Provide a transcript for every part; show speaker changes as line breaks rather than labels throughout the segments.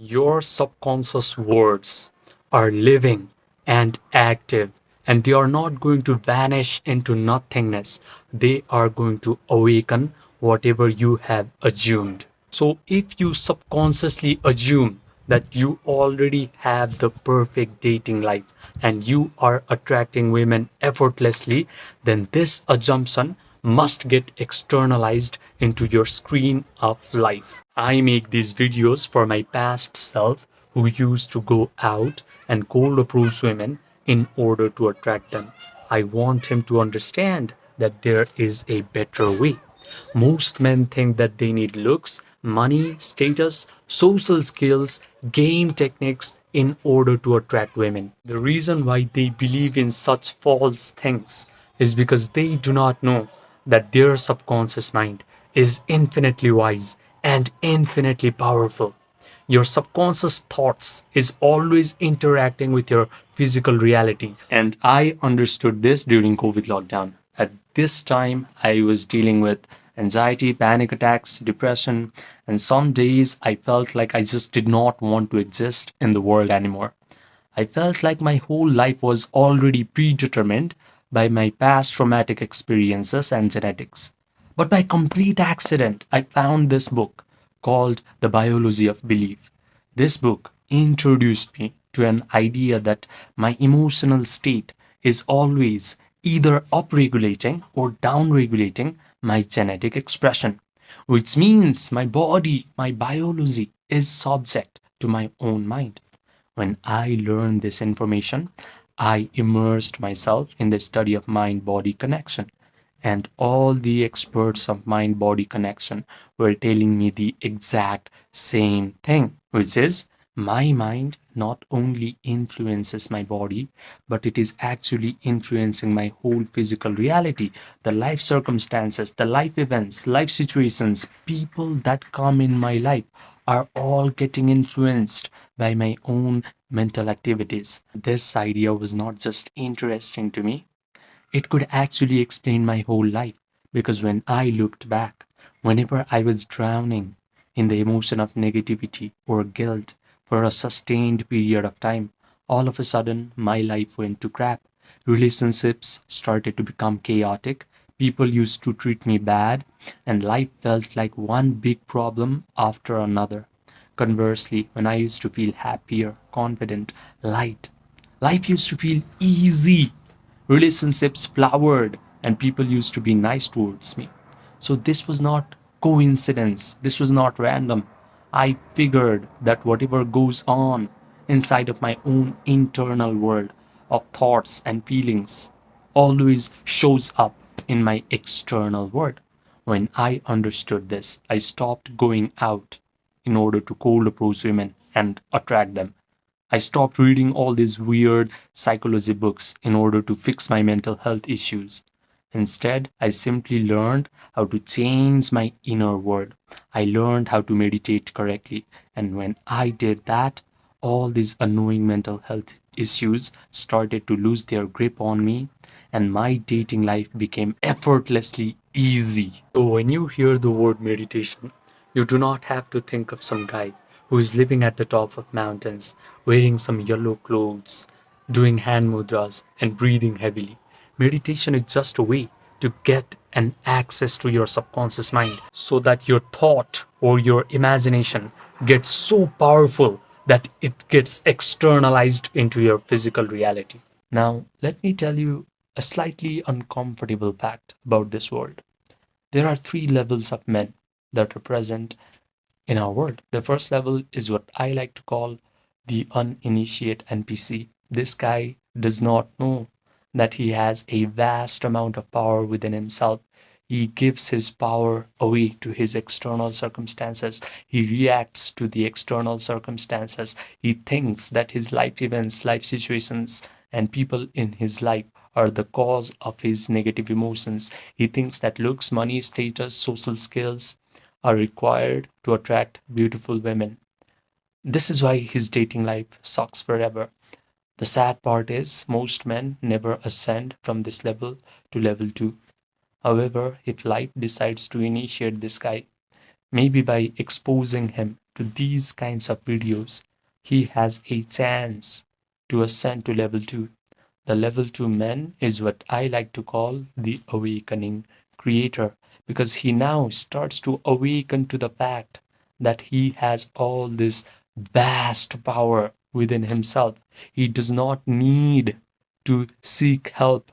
Your subconscious words are living and active, and they are not going to vanish into nothingness. They are going to awaken whatever you have assumed. So, if you subconsciously assume that you already have the perfect dating life and you are attracting women effortlessly, then this assumption must get externalized into your screen of life. I make these videos for my past self who used to go out and cold approach women in order to attract them. I want him to understand that there is a better way. Most men think that they need looks, money, status, social skills, game techniques in order to attract women. The reason why they believe in such false things is because they do not know that their subconscious mind is infinitely wise and infinitely powerful. Your subconscious thoughts is always interacting with your physical reality. And I understood this during COVID lockdown. At this time, I was dealing with anxiety, panic attacks, depression, and some days I felt like I just did not want to exist in the world anymore. I felt like my whole life was already predetermined by my past traumatic experiences and genetics. But by complete accident, I found this book called The Biology of Belief. This book introduced me to an idea that my emotional state is always either upregulating or downregulating my genetic expression, which means my body, my biology is subject to my own mind. When I learned this information, I immersed myself in the study of mind body connection. And all the experts of mind body connection were telling me the exact same thing, which is my mind not only influences my body, but it is actually influencing my whole physical reality, the life circumstances, the life events, life situations, people that come in my life are all getting influenced by my own mental activities. This idea was not just interesting to me, it could actually explain my whole life. Because when I looked back, whenever I was drowning in the emotion of negativity or guilt for a sustained period of time, all of a sudden my life went to crap. Relationships started to become chaotic. People used to treat me bad, and life felt like one big problem after another. Conversely, when I used to feel happier, confident, light, life used to feel easy. Relationships flowered, and people used to be nice towards me. So this was not coincidence, this was not random. I figured that whatever goes on inside of my own internal world of thoughts and feelings always shows up in my external world. When I understood this, I stopped going out in order to cold approach women and attract them. I stopped reading all these weird psychology books in order to fix my mental health issues. Instead, I simply learned how to change my inner world. I learned how to meditate correctly. And when I did that, all these annoying mental health issues started to lose their grip on me, and my dating life became effortlessly easy. So, when you hear the word meditation, you do not have to think of some guy who is living at the top of mountains, wearing some yellow clothes, doing hand mudras, and breathing heavily. Meditation is just a way to get an access to your subconscious mind so that your thought or your imagination gets so powerful that it gets externalized into your physical reality. Now, let me tell you a slightly uncomfortable fact about this world. There are three levels of men that are present in our world. The first level is what I like to call the uninitiate NPC. This guy does not know that he has a vast amount of power within himself. He gives his power away to his external circumstances. He reacts to the external circumstances. He thinks that his life events, life situations, and people in his life are the cause of his negative emotions. He thinks that looks, money, status, social skills are required to attract beautiful women. This is why his dating life sucks forever. The sad part is most men never ascend from this level to level 2. However, if life decides to initiate this guy, Maybe by exposing him to these kinds of videos, he has a chance to ascend to level 2. The level 2 man is what I like to call the awakening creator, because he now starts to awaken to the fact that he has all this vast power within himself. He does not need to seek help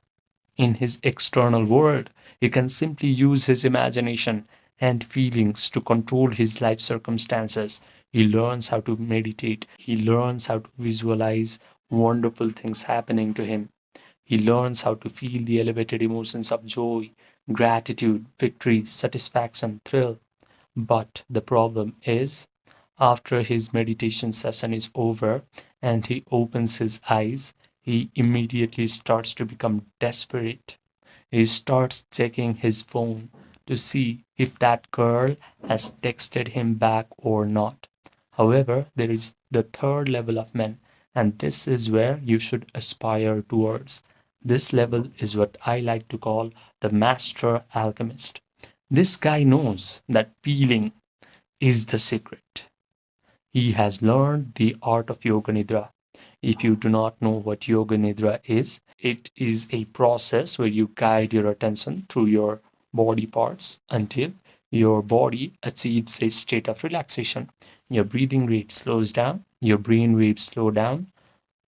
in his external world. He can simply use his imagination and feelings to control his life circumstances. He learns how to meditate. He learns how to visualize wonderful things happening to him. He learns how to feel the elevated emotions of joy, gratitude, victory, satisfaction, thrill. But the problem is, after his meditation session is over and he opens his eyes, he immediately starts to become desperate. He starts checking his phone to see if that girl has texted him back or not. However, there is the third level of men, and this is where you should aspire towards. This level is what I like to call the master alchemist. This guy knows that feeling is the secret. He has learned the art of Yoga Nidra. If you do not know what Yoga Nidra is, it is a process where you guide your attention through your body parts until your body achieves a state of relaxation. Your breathing rate slows down, your brain waves slow down,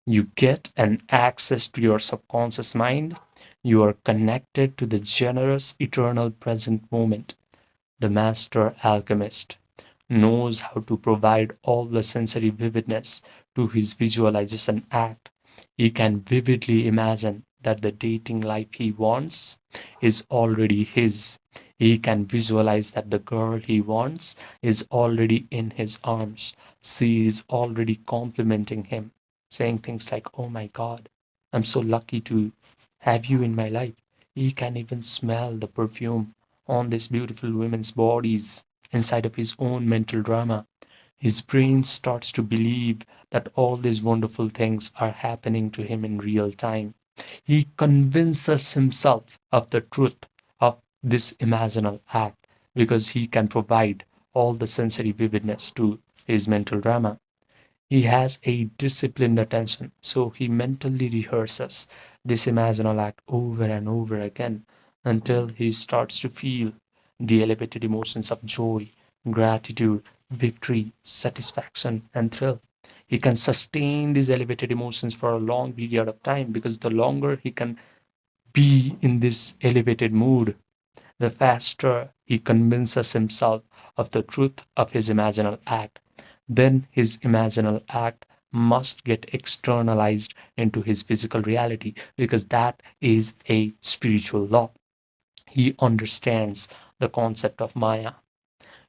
you get an access to your subconscious mind, you are connected to the generous eternal present moment. The master alchemist knows how to provide all the sensory vividness to his visualization act. He can vividly imagine that the dating life he wants is already his. He can visualize that the girl he wants is already in his arms. She is already complimenting him, saying things like, "Oh my God, I'm so lucky to have you in my life." He can even smell the perfume on these beautiful women's bodies inside of his own mental drama. His brain starts to believe that all these wonderful things are happening to him in real time. He convinces himself of the truth of this imaginal act because he can provide all the sensory vividness to his mental drama. He has a disciplined attention, so he mentally rehearses this imaginal act over and over again until he starts to feel the elevated emotions of joy, gratitude, victory, satisfaction, and thrill. He can sustain these elevated emotions for a long period of time because the longer he can be in this elevated mood, the faster he convinces himself of the truth of his imaginal act. Then his imaginal act must get externalized into his physical reality because that is a spiritual law. He understands the concept of Maya.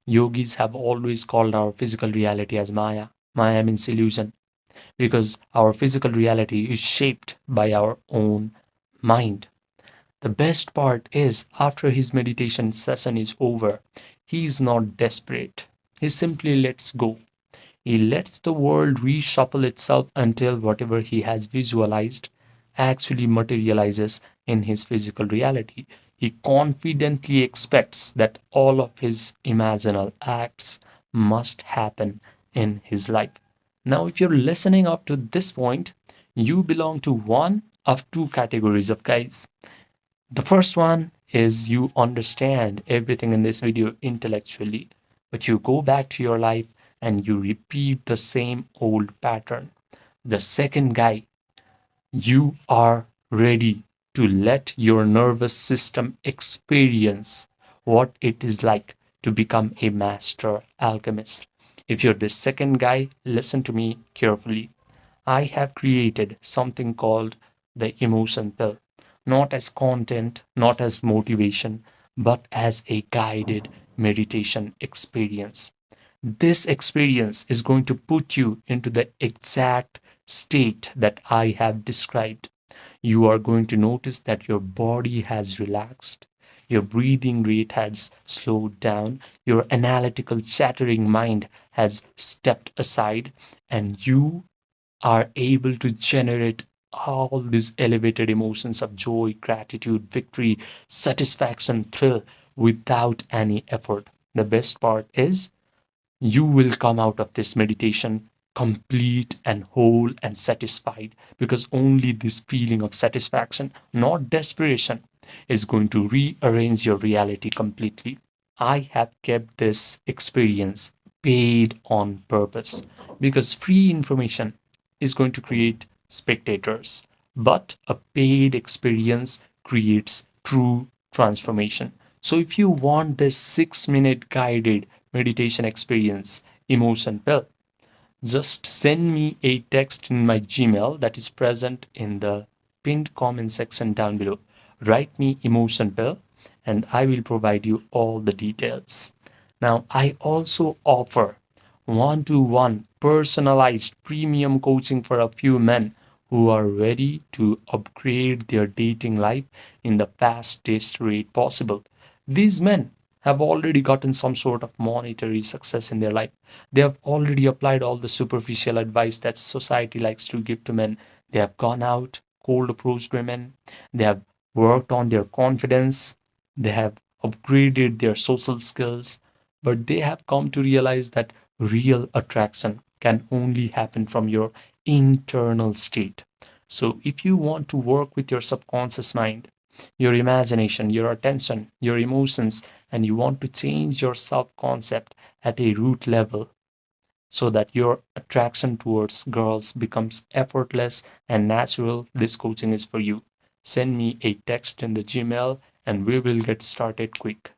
Yogis have always called our physical reality as Maya. Maya means illusion because our physical reality is shaped by our own mind. The best part is, after his meditation session is over, he is not desperate. He simply lets go. He lets the world reshuffle itself until whatever he has visualized actually materializes in his physical reality. He confidently expects that all of his imaginal acts must happen in his life. Now, if you're listening up to this point, you belong to one of two categories of guys. The first one is you understand everything in this video intellectually, but you go back to your life and you repeat the same old pattern. The second guy, you are ready to let your nervous system experience what it is like to become a master alchemist. If you're the second guy, listen to me carefully. I have created something called the emotion pill, not as content, not as motivation, but as a guided meditation experience. This experience is going to put you into the exact state that I have described. You are going to notice that your body has relaxed, your breathing rate has slowed down, your analytical, chattering mind has stepped aside, and you are able to generate all these elevated emotions of joy, gratitude, victory, satisfaction, thrill without any effort. the best part is you will come out of this meditation complete and whole and satisfied, because only this feeling of satisfaction, not desperation, is going to rearrange your reality completely. I have kept this experience paid on purpose, because free information is going to create spectators, but a paid experience creates true transformation. So if you want this 6-minute guided meditation experience, emotion pill, just send me a text in my Gmail that is present in the pinned comment section down below. Write me emotion pill and I will provide you all the details. Now, I also offer one-to-one personalized premium coaching for a few men who are ready to upgrade their dating life in the fastest rate possible. These men have already gotten some sort of monetary success in their life. They have already applied all the superficial advice that society likes to give to men. They have gone out, cold approached women. They have worked on their confidence. They have upgraded their social skills. But they have come to realize that real attraction can only happen from your internal state. So, if you want to work with your subconscious mind, your imagination, your attention, your emotions, and you want to change your self concept at a root level so that your attraction towards girls becomes effortless and natural, this coaching is for you. Send me a text in the Gmail and we will get started quick.